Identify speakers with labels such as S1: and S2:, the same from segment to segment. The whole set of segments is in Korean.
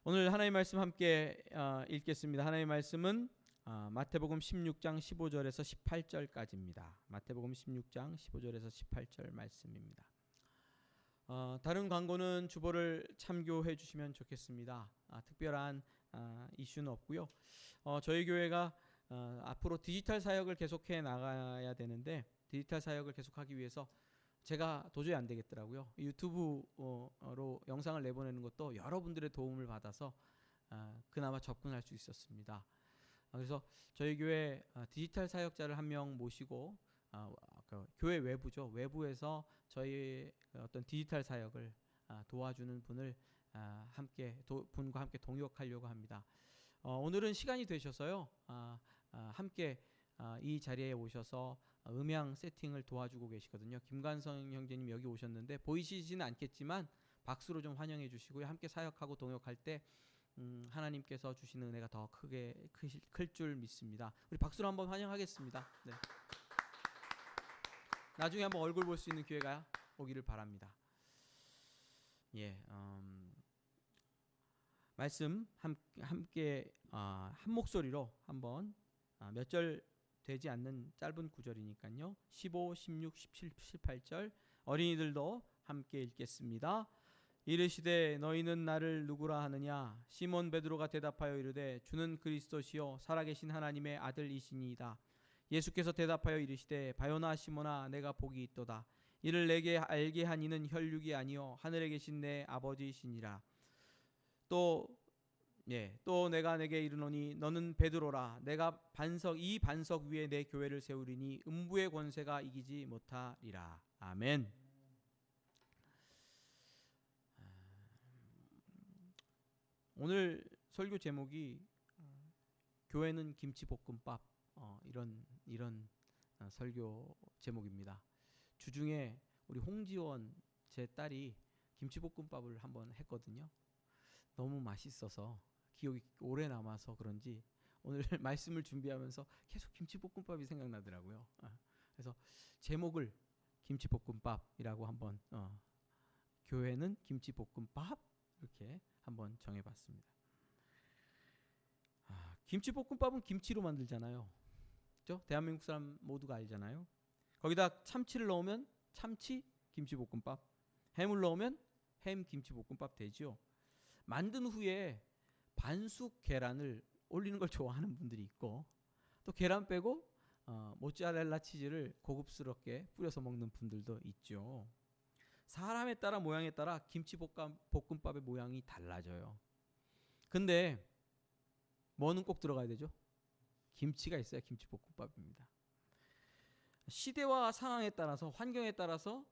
S1: 오늘 하나님의 말씀 함께 읽겠습니다. 하나님의 말씀은 마태복음 16장 15절에서 18절까지입니다. 마태복음 16장 15절에서 18절 말씀입니다. 다른 광고는 주보를 참고해 주시면 좋겠습니다. 특별한 이슈는 없고요. 저희 교회가 앞으로 디지털 사역을 계속해 나가야 되는데 디지털 사역을 계속하기 위해서 제가 도저히 안 되겠더라고요. 유튜브로 영상을 내보내는 것도 여러분들의 도움을 받아서 그나마 접근할 수 있었습니다. 그래서 저희 교회 디지털 사역자를 한 명 모시고 교회 외부죠. 외부에서 저희 어떤 디지털 사역을 도와주는 분을 분과 함께 동역하려고 합니다. 오늘은 시간이 되셔서요. 함께 이 자리에 오셔서 음향 세팅을 도와주고 계시거든요. 김관성 형제님 여기 오셨는데 보이시지는 않겠지만 박수로 좀 환영해 주시고요. 함께 사역하고 동역할 때 하나님께서 주시는 은혜가 더 클 줄 믿습니다. 우리 박수로 한번 환영하겠습니다. 네. 나중에 한번 얼굴 볼 수 있는 기회가 오기를 바랍니다. 예, 말씀 함께 한 목소리로 한번 몇 절 되지 않는 짧은 구절이니까요. 15, 16, 17, 18절 어린이들도 함께 읽겠습니다. 이르시되 너희는 나를 누구라 하느냐? 시몬 베드로가 대답하여 이르되 주는 그리스도시요 살아계신 하나님의 아들이시니이다. 예수께서 대답하여 이르시되 바요나 시몬아 내가 복이 있도다. 이를 내게 알게 한 이는 혈육이 아니요 하늘에 계신 내 아버지이시니라. 또 내가 내게 이르노니 너는 베드로라. 내가 이 반석 위에 내 교회를 세우리니 음부의 권세가 이기지 못하리라. 아멘. 오늘 설교 제목이 교회는 김치볶음밥 이런 설교 제목입니다. 주중에 우리 홍지원 제 딸이 김치볶음밥을 한번 했거든요. 너무 맛있어서 기억이 오래 남아서 그런지 오늘 말씀을 준비하면서 계속 김치볶음밥이 생각나더라고요. 그래서 제목을 김치볶음밥이라고 한번 교회는 김치볶음밥 이렇게 한번 정해봤습니다. 김치볶음밥은 김치로 만들잖아요. 그렇죠? 대한민국 사람 모두가 알잖아요. 거기다 참치를 넣으면 참치 김치볶음밥, 햄을 넣으면 햄 김치볶음밥 되죠. 만든 후에 반숙 계란을 올리는 걸 좋아하는 분들이 있고 또 계란 빼고 모짜렐라 치즈를 고급스럽게 뿌려서 먹는 분들도 있죠. 사람에 따라 모양에 따라 김치볶음밥의 모양이 달라져요. 근데 뭐는 꼭 들어가야 되죠? 김치가 있어야 김치볶음밥입니다. 시대와 상황에 따라서 환경에 따라서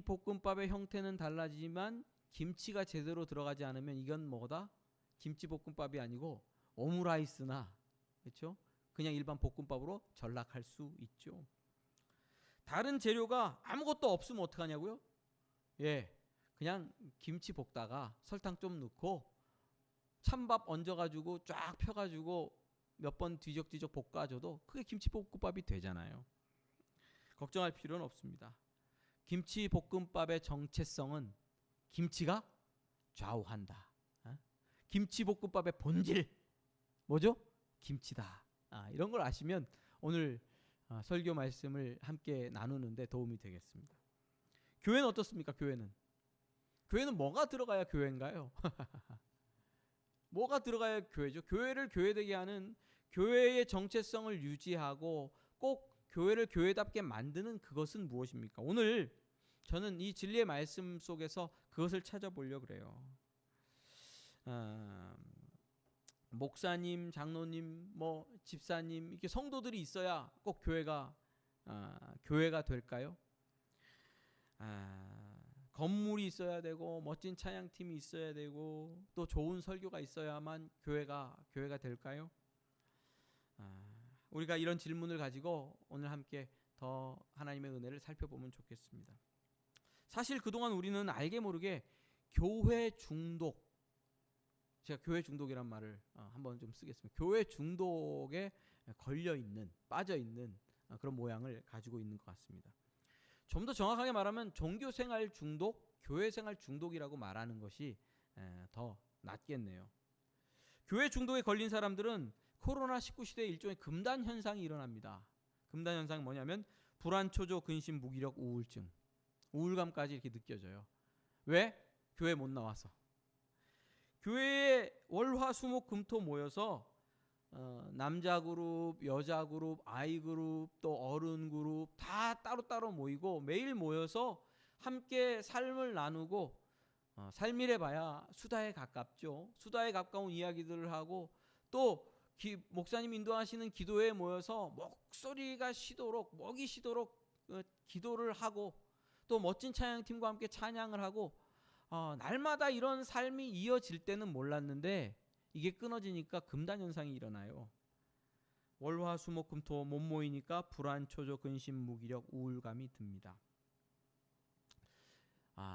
S1: 김치볶음밥의 형태는 달라지지만 김치가 제대로 들어가지 않으면 이건 뭐다? 김치볶음밥이 아니고 오므라이스나 그렇죠? 그냥 일반 볶음밥으로 전락할 수 있죠. 다른 재료가 아무것도 없으면 어떡하냐고요? 그냥 김치 볶다가 설탕 좀 넣고 찬밥 얹어가지고 쫙 펴가지고 몇 번 뒤적뒤적 볶아줘도 그게 김치볶음밥이 되잖아요. 걱정할 필요는 없습니다. 김치볶음밥의 정체성은 김치가 좌우한다. 김치볶음밥의 본질 뭐죠? 김치다. 이런 걸 아시면 오늘 설교 말씀을 함께 나누는데 도움이 되겠습니다. 교회는 어떻습니까? 교회는 뭐가 들어가야 교회인가요? 뭐가 들어가야 교회죠? 교회를 교회되게 하는 교회의 정체성을 유지하고 꼭 교회를 교회답게 만드는 그것은 무엇입니까? 오늘 저는 이 진리의 말씀 속에서 그것을 찾아보려고 그래요. 목사님, 장로님, 집사님 이렇게 성도들이 있어야 꼭 교회가 될까요? 건물이 있어야 되고 멋진 찬양팀이 있어야 되고 또 좋은 설교가 있어야만 교회가 될까요? 우리가 이런 질문을 가지고 오늘 함께 더 하나님의 은혜를 살펴보면 좋겠습니다. 사실 그동안 우리는 알게 모르게 교회 중독, 제가 교회 중독이란 말을 한번 좀 쓰겠습니다. 교회 중독에 걸려있는, 빠져있는 그런 모양을 가지고 있는 것 같습니다. 좀 더 정확하게 말하면 종교생활 중독 교회 생활 중독이라고 말하는 것이 더 낫겠네요. 교회 중독에 걸린 사람들은 코로나19 시대에 일종의 금단 현상이 일어납니다. 금단 현상이 뭐냐면 불안, 초조, 근심, 무기력, 우울증, 우울감까지 이렇게 느껴져요. 왜? 교회 못 나와서. 교회에 월, 화, 수, 목, 금, 토 모여서 남자 그룹, 여자 그룹, 아이 그룹, 또 어른 그룹 다 따로따로 모이고 매일 모여서 함께 삶을 나누고 삶이래 봐야 수다에 가깝죠. 수다에 가까운 이야기들을 하고 또 목사님 인도하시는 기도회에 모여서 목소리가 쉬도록 목이 쉬도록 기도를 하고 또 멋진 찬양팀과 함께 찬양을 하고 날마다 이런 삶이 이어질 때는 몰랐는데 이게 끊어지니까 금단 현상이 일어나요. 월, 화, 수, 목, 금, 토 못 모이니까 불안, 초조, 근심, 무기력, 우울감이 듭니다.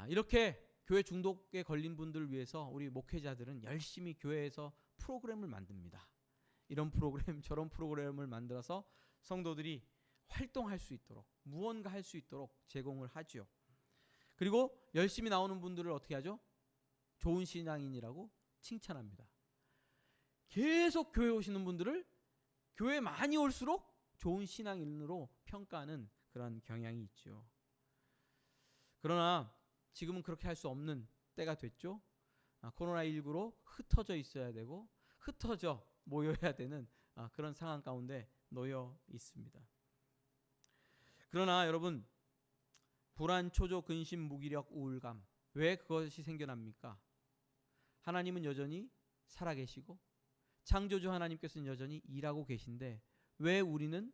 S1: 이렇게 교회 중독에 걸린 분들을 위해서 우리 목회자들은 열심히 교회에서 프로그램을 만듭니다. 이런 프로그램 저런 프로그램을 만들어서 성도들이 활동할 수 있도록 무언가 할 수 있도록 제공을 하죠. 그리고 열심히 나오는 분들을 어떻게 하죠? 좋은 신앙인이라고 칭찬합니다. 계속 교회 오시는 분들을 교회 많이 올수록 좋은 신앙인으로 평가하는 그런 경향이 있죠. 그러나 지금은 그렇게 할 수 없는 때가 됐죠. 코로나19로 흩어져 있어야 되고 흩어져 모여야 되는 그런 상황 가운데 놓여 있습니다. 그러나 여러분, 불안, 초조, 근심, 무기력, 우울감, 왜 그것이 생겨납니까? 하나님은 여전히 살아계시고 창조주 하나님께서는 여전히 일하고 계신데 왜 우리는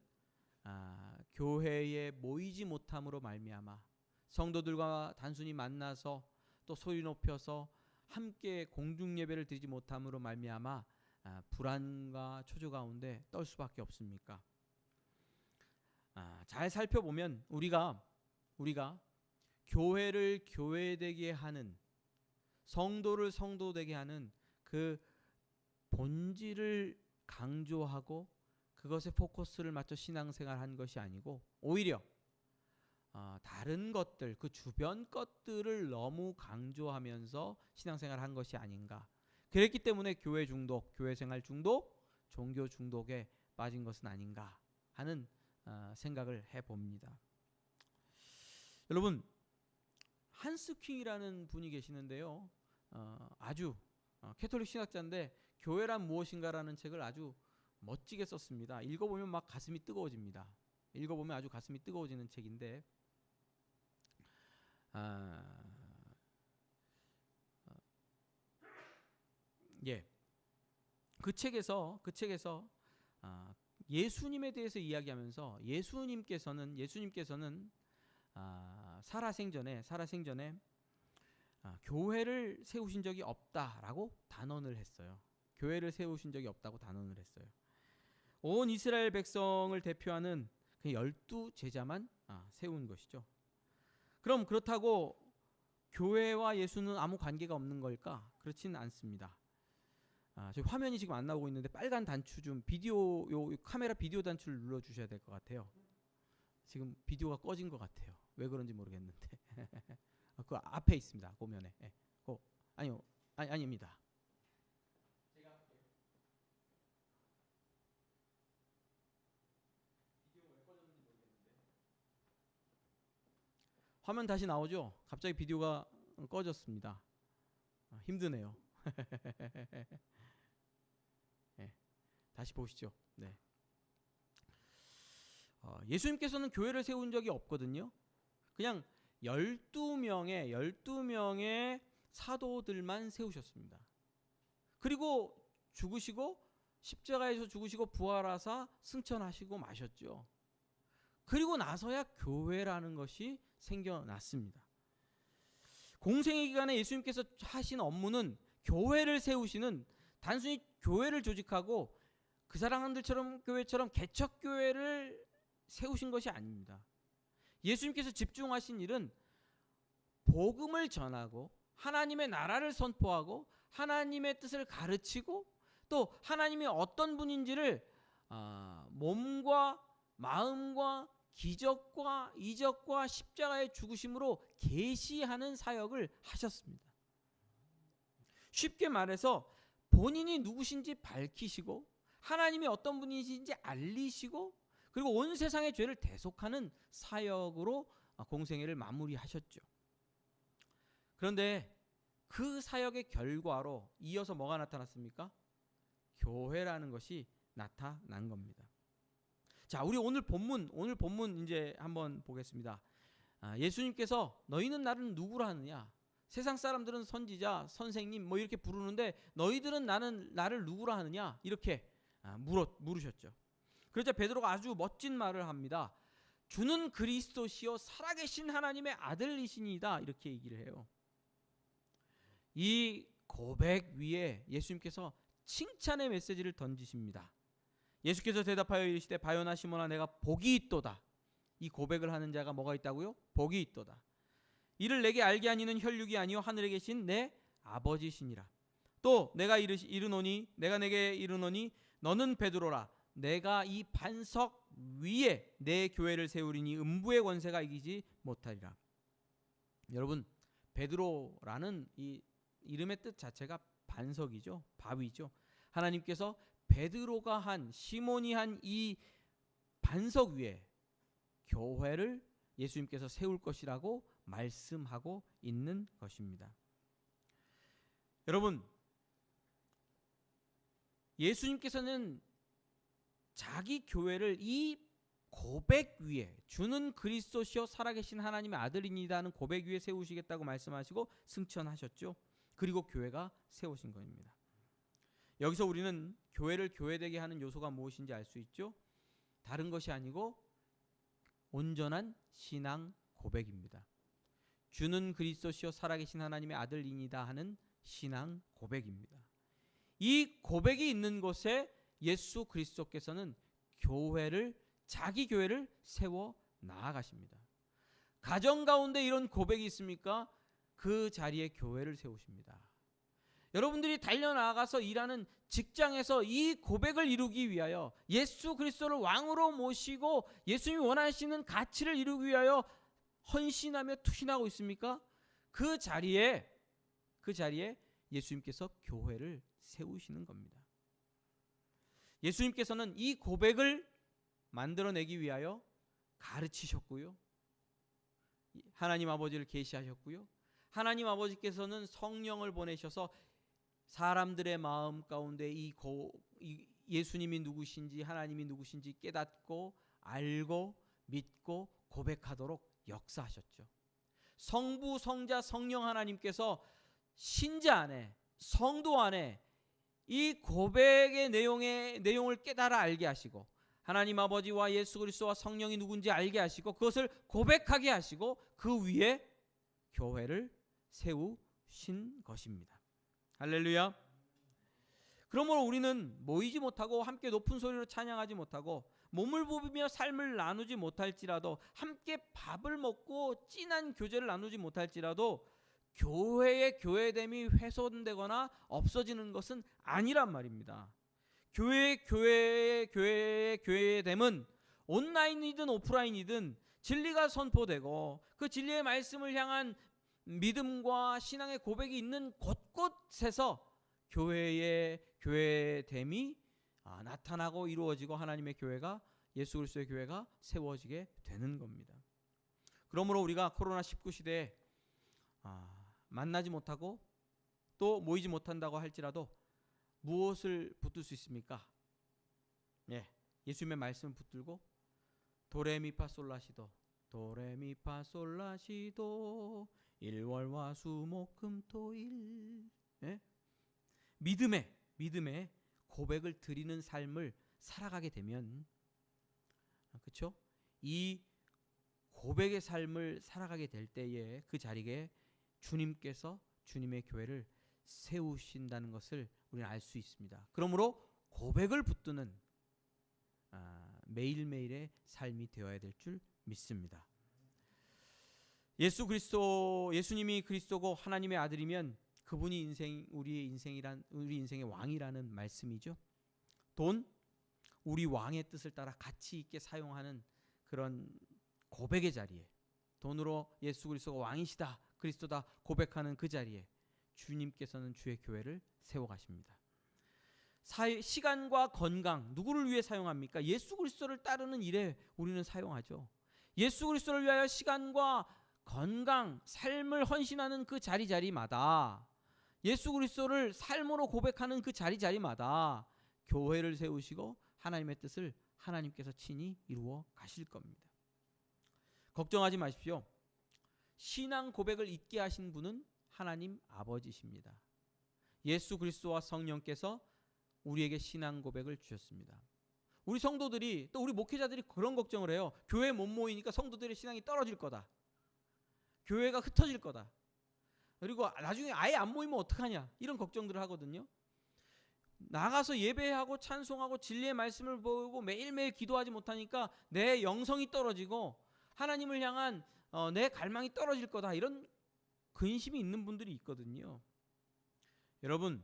S1: 교회에 모이지 못함으로 말미암아 성도들과 단순히 만나서 또 소리 높여서 함께 공중 예배를 드리지 못함으로 말미암아 불안과 초조 가운데 떨 수밖에 없습니까? 잘 살펴보면 우리가 교회를 교회되게 하는, 성도를 성도되게 하는 그 본질을 강조하고 그것에 포커스를 맞춰 신앙생활한 것이 아니고 오히려 다른 것들, 그 주변 것들을 너무 강조하면서 신앙생활한 것이 아닌가. 그랬기 때문에 교회 중독, 교회생활 중독, 종교 중독에 빠진 것은 아닌가 하는 생각을 해봅니다. 여러분, 한스 킹이라는 분이 계시는데요. 아주 캐톨릭 신학자인데 교회란 무엇인가라는 책을 아주 멋지게 썼습니다. 읽어보면 막 가슴이 뜨거워집니다. 읽어보면 아주 가슴이 뜨거워지는 책인데 그 책에서 예수님에 대해서 이야기하면서 예수님께서는 살아생전에 교회를 세우신 적이 없다라고 단언을 했어요. 교회를 세우신 적이 없다고 단언을 했어요. 온 이스라엘 백성을 대표하는 그 12제자만 세운 것이죠. 그럼 그렇다고 교회와 예수는 아무 관계가 없는 걸까? 그렇지는 않습니다. 저 화면이 지금 안 나오고 있는데 빨간 단추 좀 카메라 비디오 단추를 눌러 주셔야 될 것 같아요. 지금 비디오가 꺼진 것 같아요. 왜 그런지 모르겠는데. 그 앞에 있습니다. 고면에. 아닙니다. 제가 할게요. 비디오가 왜 꺼졌는지 모르겠는데. 화면 다시 나오죠? 갑자기 비디오가 꺼졌습니다. 힘드네요. 다시 보시죠. 네. 예수님께서는 교회를 세운 적이 없거든요. 그냥 12명의 사도들만 세우셨습니다. 그리고 죽으시고 십자가에서 죽으시고 부활하사 승천하시고 마셨죠. 그리고 나서야 교회라는 것이 생겨났습니다. 공생의 기간에 예수님께서 하신 업무는 교회를 세우시는, 단순히 교회를 조직하고 그 사람들처럼 교회처럼 개척교회를 세우신 것이 아닙니다. 예수님께서 집중하신 일은 복음을 전하고 하나님의 나라를 선포하고 하나님의 뜻을 가르치고 또 하나님이 어떤 분인지를 몸과 마음과 기적과 이적과 십자가의 죽으심으로 계시하는 사역을 하셨습니다. 쉽게 말해서 본인이 누구신지 밝히시고 하나님이 어떤 분이신지 알리시고 그리고 온 세상의 죄를 대속하는 사역으로 공생애를 마무리하셨죠. 그런데 그 사역의 결과로 이어서 뭐가 나타났습니까? 교회라는 것이 나타난 겁니다. 자, 우리 오늘 본문 이제 한번 보겠습니다. 예수님께서 너희는 나를 누구라 하느냐? 세상 사람들은 선지자, 선생님 뭐 이렇게 부르는데 너희들은 나를 누구라 하느냐? 이렇게 물으셨죠. 그러자 베드로가 아주 멋진 말을 합니다. 주는 그리스도시요 살아계신 하나님의 아들이시니이다. 이렇게 얘기를 해요. 이 고백 위에 예수님께서 칭찬의 메시지를 던지십니다. 예수께서 대답하여 이르시되 바요나 시몬아 내가 복이 있도다. 이 고백을 하는 자가 뭐가 있다고요? 복이 있도다. 이를 내게 알게 하니는 혈육이 아니요 하늘에 계신 내 아버지시니라. 또 내가 내가 내게 이르노니 너는 베드로라. 내가 이 반석 위에 내 교회를 세우리니 음부의 권세가 이기지 못하리라. 여러분, 베드로라는 이 이름의 뜻 자체가 반석이죠. 바위죠. 하나님께서 베드로가 한, 시몬이 한 이 반석 위에 교회를 예수님께서 세울 것이라고 말씀하고 있는 것입니다. 여러분, 예수님께서는 자기 교회를 이 고백 위에, 주는 그리스도시요 살아계신 하나님의 아들이니이다 하는 고백 위에 세우시겠다고 말씀하시고 승천하셨죠. 그리고 교회가 세우신 것입니다. 여기서 우리는 교회를 교회되게 하는 요소가 무엇인지 알 수 있죠. 다른 것이 아니고 온전한 신앙 고백입니다. 주는 그리스도시요 살아계신 하나님의 아들이니이다 하는 신앙 고백입니다. 이 고백이 있는 곳에 예수 그리스도께서는 자기 교회를 세워 나아가십니다. 가정 가운데 이런 고백이 있습니까? 그 자리에 교회를 세우십니다. 여러분들이 달려나가서 일하는 직장에서 이 고백을 이루기 위하여 예수 그리스도를 왕으로 모시고 예수님이 원하시는 가치를 이루기 위하여 헌신하며 투신하고 있습니까? 그 자리에 예수님께서 교회를 세우시는 겁니다. 예수님께서는 이 고백을 만들어내기 위하여 가르치셨고요. 하나님 아버지를 계시하셨고요. 하나님 아버지께서는 성령을 보내셔서 사람들의 마음 가운데 예수님이 누구신지 하나님이 누구신지 깨닫고 알고 믿고 고백하도록 역사하셨죠. 성부, 성자, 성령 하나님께서 신자 안에, 성도 안에 이 고백의 내용을 깨달아 알게 하시고 하나님 아버지와 예수 그리스도와 성령이 누군지 알게 하시고 그것을 고백하게 하시고 그 위에 교회를 세우신 것입니다. 할렐루야. 그러므로 우리는 모이지 못하고 함께 높은 소리로 찬양하지 못하고 몸을 부비며 삶을 나누지 못할지라도 함께 밥을 먹고 진한 교제를 나누지 못할지라도 교회의 교회됨이 훼손되거나 없어지는 것은 아니란 말입니다. 교회의 교회됨은 온라인이든 오프라인이든 진리가 선포되고 그 진리의 말씀을 향한 믿음과 신앙의 고백이 있는 곳곳에서 교회의 교회됨이 나타나고 이루어지고 하나님의 교회가 예수 그리스도의 교회가 세워지게 되는 겁니다. 그러므로 우리가 코로나19 시대에 만나지 못하고 또 모이지 못한다고 할지라도 무엇을 붙들 수 있습니까? 예수님의 말씀을 붙들고 도레미파솔라시도 도레미파솔라시도 일월화수목금토일 믿음의 고백을 드리는 삶을 살아가게 되면 그렇죠? 이 고백의 삶을 살아가게 될 때에 그 자리에 주님께서 주님의 교회를 세우신다는 것을 우리는 알 수 있습니다. 그러므로 고백을 붙드는 매일매일의 삶이 되어야 될 줄 믿습니다. 예수님이 그리스도고 하나님의 아들이면 그분이 우리 인생의 왕이라는 말씀이죠. 돈, 우리 왕의 뜻을 따라 가치 있게 사용하는 그런 고백의 자리에, 돈으로 예수 그리스도가 왕이시다, 그리스도다 고백하는 그 자리에 주님께서는 주의 교회를 세워가십니다. 시간과 건강, 누구를 위해 사용합니까? 예수 그리스도를 따르는 일에 우리는 사용하죠. 예수 그리스도를 위하여 시간과 건강, 삶을 헌신하는 그 자리자리마다, 예수 그리스도를 삶으로 고백하는 그 자리자리마다 교회를 세우시고 하나님의 뜻을 하나님께서 친히 이루어 가실 겁니다. 걱정하지 마십시오. 신앙 고백을 잊게 하신 분은 하나님 아버지십니다. 예수 그리스도와 성령께서 우리에게 신앙 고백을 주셨습니다. 우리 성도들이, 또 우리 목회자들이 그런 걱정을 해요. 교회에 못 모이니까 성도들의 신앙이 떨어질 거다, 교회가 흩어질 거다, 그리고 나중에 아예 안 모이면 어떡하냐, 이런 걱정들을 하거든요. 나가서 예배하고 찬송하고 진리의 말씀을 보고 매일매일 기도하지 못하니까 내 영성이 떨어지고 하나님을 향한 내 갈망이 떨어질 거다, 이런 근심이 있는 분들이 있거든요. 여러분,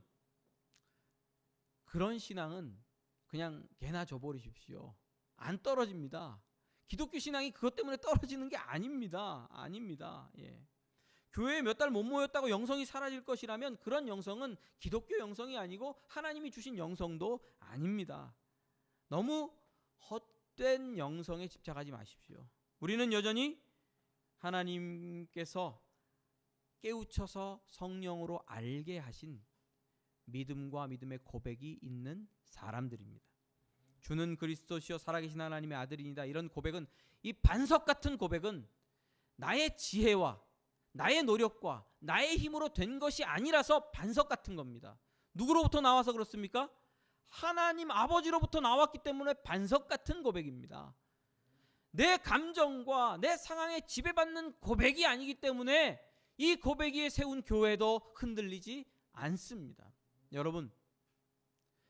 S1: 그런 신앙은 그냥 개나 줘버리십시오. 안 떨어집니다. 기독교 신앙이 그것 때문에 떨어지는 게 아닙니다. 예. 교회에 몇 달 못 모였다고 영성이 사라질 것이라면 그런 영성은 기독교 영성이 아니고 하나님이 주신 영성도 아닙니다. 너무 헛된 영성에 집착하지 마십시오. 우리는 여전히 하나님께서 깨우쳐서 성령으로 알게 하신 믿음과 믿음의 고백이 있는 사람들입니다. 주는 그리스도시요 살아계신 하나님의 아들이니다, 이런 고백은, 이 반석 같은 고백은 나의 지혜와 나의 노력과 나의 힘으로 된 것이 아니라서 반석 같은 겁니다. 누구로부터 나와서 그렇습니까? 하나님 아버지로부터 나왔기 때문에 반석 같은 고백입니다. 내 감정과 내 상황에 지배받는 고백이 아니기 때문에 이 고백 위에 세운 교회도 흔들리지 않습니다. 여러분,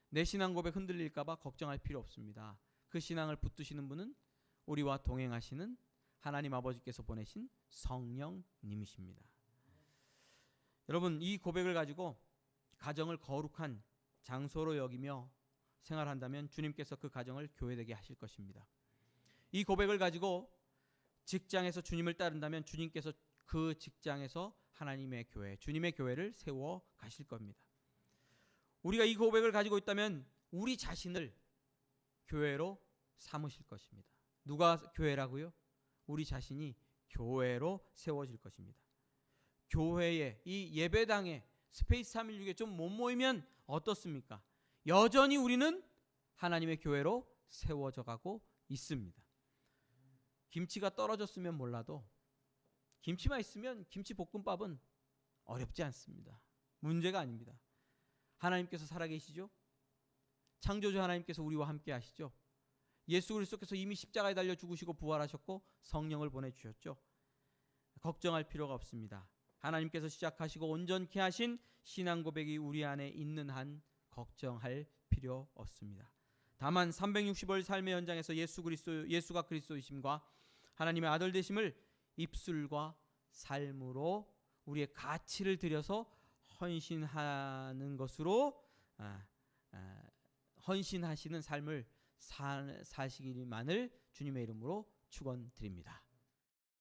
S1: 내 신앙 고백 흔들릴까 봐 걱정할 필요 없습니다. 그 신앙을 붙드시는 분은 우리와 동행하시는 하나님 아버지께서 보내신 성령님이십니다. 여러분, 이 고백을 가지고 가정을 거룩한 장소로 여기며 생활한다면 주님께서 그 가정을 교회되게 하실 것입니다. 이 고백을 가지고 직장에서 주님을 따른다면 주님께서 그 직장에서 하나님의 교회, 주님의 교회를 세워 가실 겁니다. 우리가 이 고백을 가지고 있다면 우리 자신을 교회로 삼으실 것입니다. 누가 교회라고요? 우리 자신이 교회로 세워질 것입니다. 교회에, 이 예배당에, 스페이스 316에 좀 못 모이면 어떻습니까? 여전히 우리는 하나님의 교회로 세워져 가고 있습니다. 김치가 떨어졌으면 몰라도 김치만 있으면 김치볶음밥은 어렵지 않습니다. 문제가 아닙니다. 하나님께서 살아계시죠? 창조주 하나님께서 우리와 함께 하시죠? 예수 그리스도께서 이미 십자가에 달려 죽으시고 부활하셨고 성령을 보내주셨죠? 걱정할 필요가 없습니다. 하나님께서 시작하시고 온전케 하신 신앙 고백이 우리 안에 있는 한 걱정할 필요 없습니다. 다만 360월 삶의 현장에서 예수가 그리스도이심과 하나님의 아들 되심을 입술과 삶으로 우리의 가치를 들여서 헌신하는 것으로 헌신하시는 삶을 사시기만을 주님의 이름으로 축원드립니다.